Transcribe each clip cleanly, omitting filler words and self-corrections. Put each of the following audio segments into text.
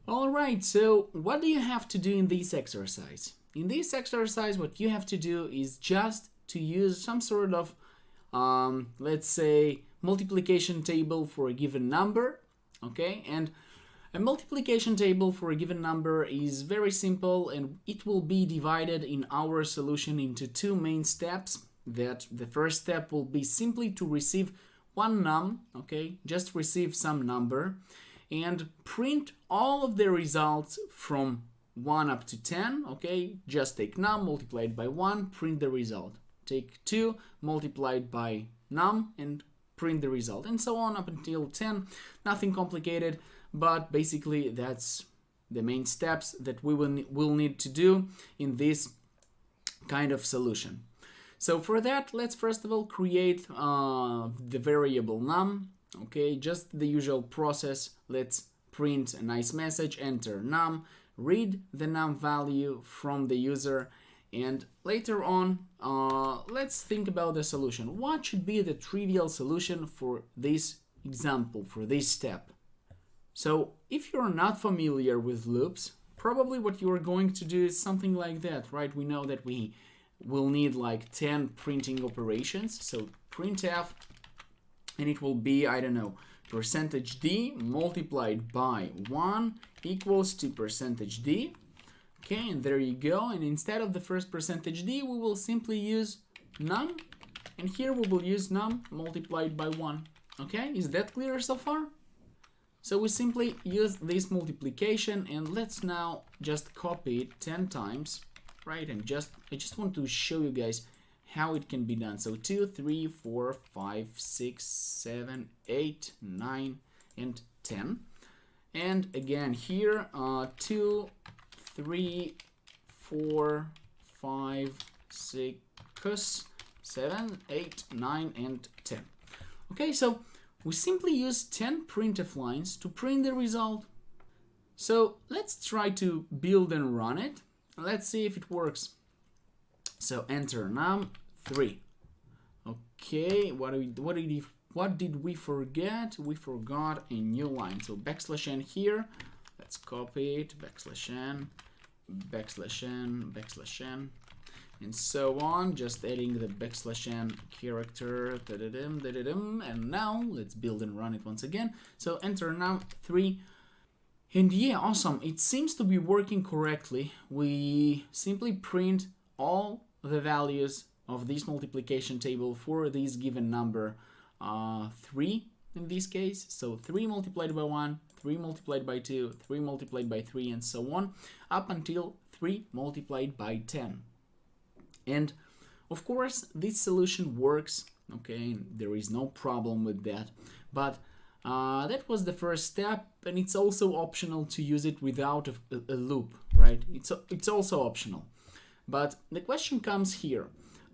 Alright, so what do you have to do in this exercise? In this exercise, what you have to do is just to use some sort of, let's say, multiplication table for a given number, okay? And a multiplication table for a given number is very simple, and it will be divided in our solution into two main steps. That the first step will be simply to receive one num, okay? Just receive some number and print all of the results from 1 up to 10, okay? Just take num multiplied by 1, print the result. Take 2 multiplied by num and print the result, and so on up until 10. Nothing complicated, but basically that's the main steps that we will need to do in this kind of solution. So for that, let's first of all create the variable num. Okay, just the usual process. Let's print a nice message, enter num, read the num value from the user, and later on, let's think about the solution. What should be the trivial solution for this example, for this step? So if you're not familiar with loops, probably what you're going to do is something like that, right? We know that we will need like 10 printing operations. So printf, and it will be, I don't know, %d multiplied by 1 equals to %d. Okay, and there you go. And instead of the first %d, we will simply use num. And here we will use num multiplied by 1. Okay, is that clear so far? So we simply use this multiplication, and let's now just copy it 10 times, right? And I just want to show you guys how it can be done. So 2, 3, 4, 5, 6, 7, 8, 9, and 10. And again here, 2, 3, 4, 5, 6, 7, 8, 9, and 10. Okay, so we simply use 10 printf lines to print the result. So let's try to build and run it. Let's see if it works. So enter num 3. Okay, what did we forget? We forgot a new line. So \n here. Let's copy it. \n, \n, and so on. Just adding the \n character. And now let's build and run it once again. So enter num 3. And yeah, awesome. It seems to be working correctly. We simply print all the values of this multiplication table for this given number, 3 in this case. So 3 multiplied by 1, 3 multiplied by 2, 3 multiplied by 3, and so on, up until 3 multiplied by 10. And of course, this solution works, okay, there is no problem with that. But that was the first step, and it's also optional to use it without a loop, right? It's also optional. But the question comes here.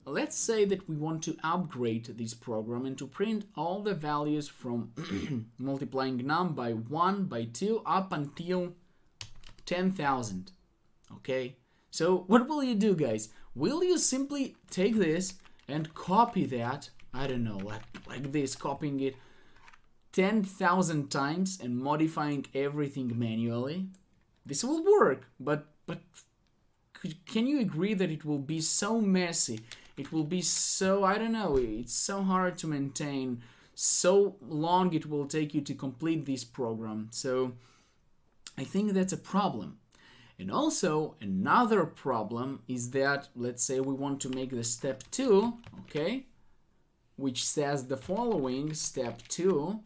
Let's say that we want to upgrade this program and to print all the values from multiplying num by 1, by 2, up until 10,000. Okay? So what will you do, guys? Will you simply take this and copy that, I don't know, like this, copying it 10,000 times and modifying everything manually? This will work, but can you agree that it will be so messy? It will be so, I don't know, it's so hard to maintain, so long it will take you to complete this program. So I think that's a problem. And also another problem is that, let's say we want to make the step 2, okay, which says the following. Step 2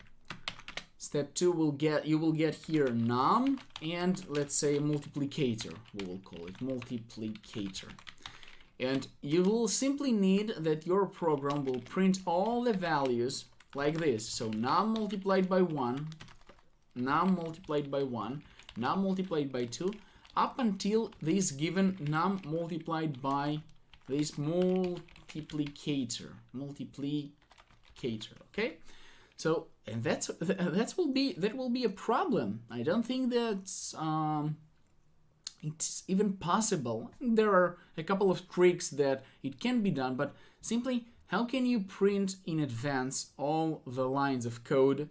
you will get here num and let's say multiplicator, we will call it multiplicator. And you will simply need that your program will print all the values like this. So num multiplied by 1, num multiplied by 1, num multiplied by 2, up until this given num multiplied by this multiplicator, okay? So, and that will be a problem. I don't think that's it's even possible. There are a couple of tricks that it can be done, but simply how can you print in advance all the lines of code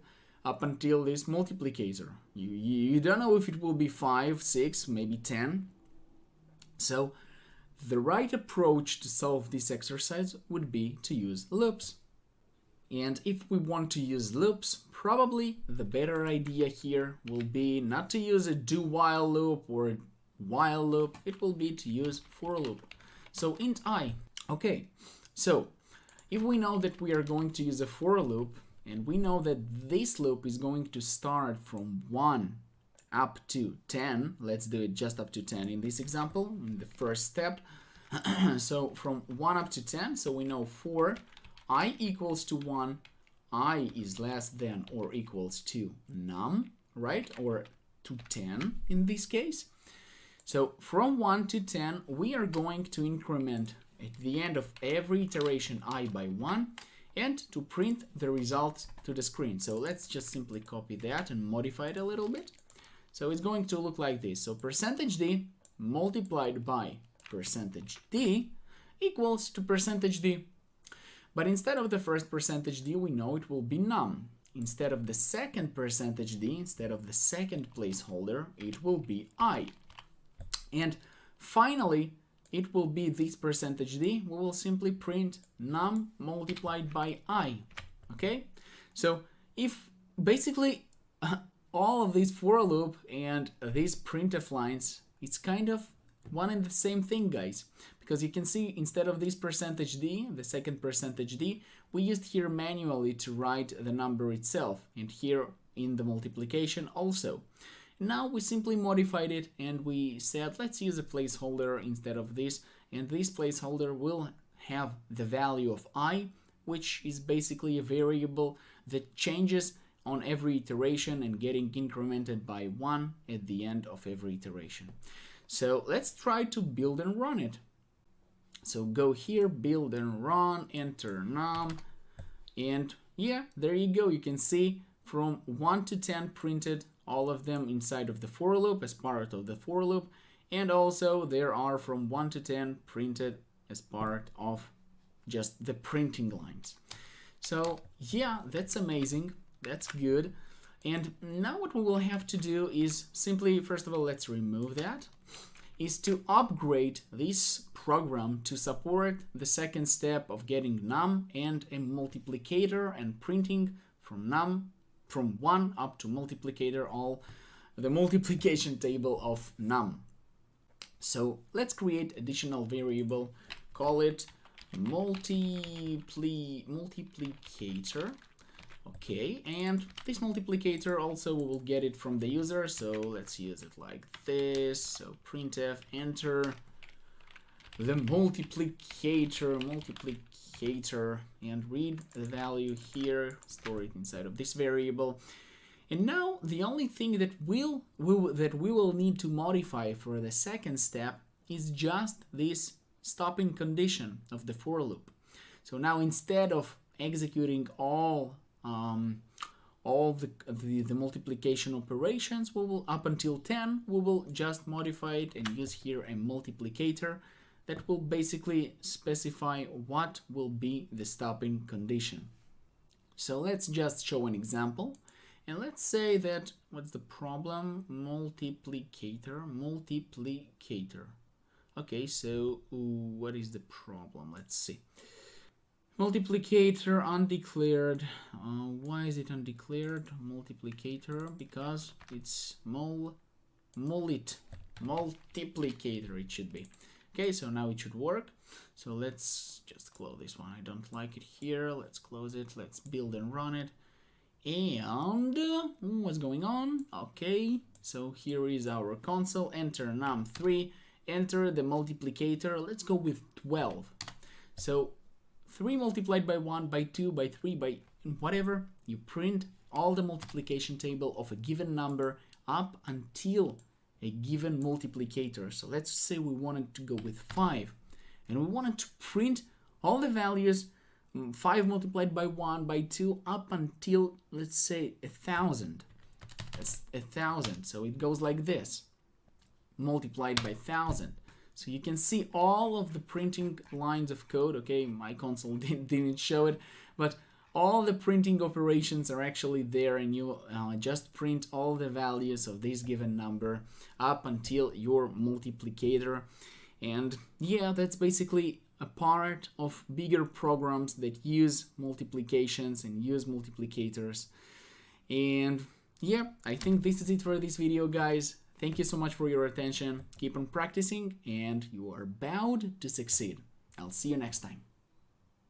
up until this multiplicator. You don't know if it will be 5, 6, maybe 10. So the right approach to solve this exercise would be to use loops. And if we want to use loops, probably the better idea here will be not to use a do-while loop or while loop. It will be to use for loop. So int I. Okay, so if we know that we are going to use a for loop, and we know that this loop is going to start from 1 up to 10, let's do it just up to 10 in this example, in the first step. So from 1 up to 10, so we know for I equals to 1, I is less than or equals to num, right? Or to 10 in this case. So from 1 to 10, we are going to increment at the end of every iteration I by 1 and to print the result to the screen. So let's just simply copy that and modify it a little bit. So it's going to look like this. So %d multiplied by %d equals to %d. But instead of the first %d, we know it will be num. Instead of the second %d, instead of the second placeholder, it will be I. And finally, it will be this %d. We will simply print num multiplied by I. Okay? So if basically all of these for loop and these printf lines, it's kind of one and the same thing, guys. Because you can see instead of this %d, the second %d, we used here manually to write the number itself, and here in the multiplication also. Now we simply modified it and we said let's use a placeholder instead of this, and this placeholder will have the value of I, which is basically a variable that changes on every iteration and getting incremented by 1 at the end of every iteration. So let's try to build and run it. So go here, build and run, enter num, and yeah, there you go. You can see from 1 to 10 printed, all of them inside of the for loop as part of the for loop, and also there are from 1 to 10 printed as part of just the printing lines. So yeah, that's amazing, that's good. And now what we will have to do is simply, first of all, let's remove that, is to upgrade this program to support the second step of getting num and a multiplicator and printing from num from 1 up to multiplicator, all the multiplication table of num. So let's create additional variable, call it multiplicator. Okay, and this multiplicator also we will get it from the user, so let's use it like this. So printf enter the multiplicator and read the value here, store it inside of this variable. And now the only thing that we will need to modify for the second step is just this stopping condition of the for loop. So now instead of executing all the multiplication operations, we will up until 10, we will just modify it and use here a multiplicator that will basically specify what will be the stopping condition. So let's just show an example, and let's say that, what's the problem? Multiplicator. Okay, so what is the problem? Let's see. Multiplicator undeclared. Why is it undeclared? Multiplicator, because it's multiplicator it should be. Okay, so now it should work. So let's just close this one. I don't like it here. Let's close it. Let's build and run it. And what's going on? Okay, so here is our console. Enter num3. Enter the multiplicator. Let's go with 12. So 3 multiplied by 1, by 2, by 3, by whatever, you print all the multiplication table of a given number up until a given multiplicator. So let's say we wanted to go with 5, and we wanted to print all the values 5 multiplied by 1, by 2, up until, let's say, 1,000. That's 1,000. So it goes like this, multiplied by 1,000. So you can see all of the printing lines of code. Okay, my console didn't show it, but all the printing operations are actually there, and you just print all the values of this given number up until your multiplicator. And yeah, that's basically a part of bigger programs that use multiplications and use multiplicators. And yeah, I think this is it for this video, guys. Thank you so much for your attention. Keep on practicing and you are bound to succeed. I'll see you next time.